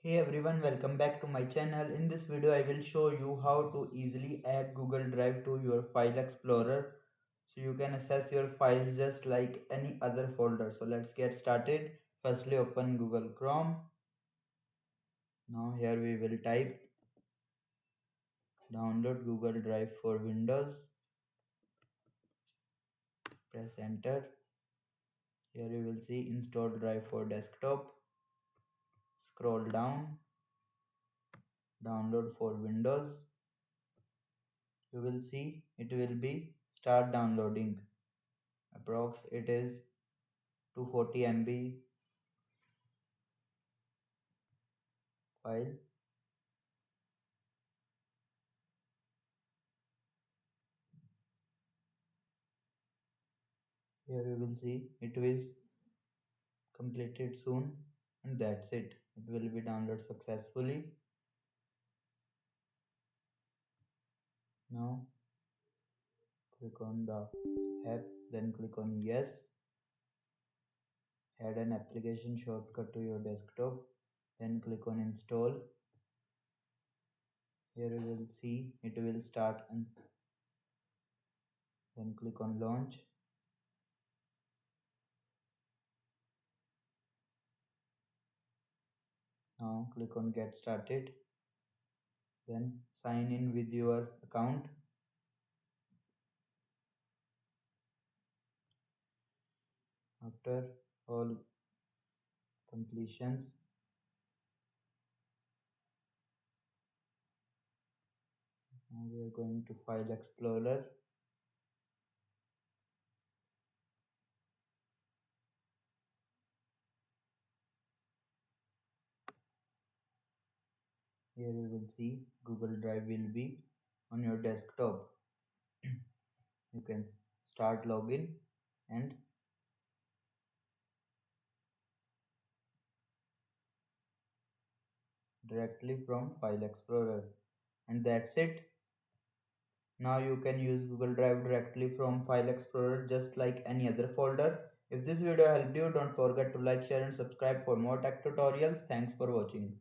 Hey everyone, welcome back to my channel. In this video, I will show you how to easily add Google Drive to your file explorer so you can access your files just like any other folder. So let's get started. Firstly, open Google Chrome. Now here we will type download Google Drive for Windows. Press enter. Here you will see install Drive for desktop. Scroll down, download for Windows. You will see it will be start downloading. Approx it is 240 MB file. Here you will see it is completed soon, and that's it. It will be downloaded successfully. Now click on the app, then click on yes. Add an application shortcut to your desktop, then click on install. Here you will see it will start, and then click on launch. Now click on get started, then sign in with your account. After all completions, now we are going to file explorer. Here you will see Google Drive will be on your desktop. You can start login and directly from File Explorer. And that's it. Now you can use Google Drive directly from File Explorer just like any other folder. If this video helped you, don't forget to like, share and subscribe for more tech tutorials. Thanks for watching.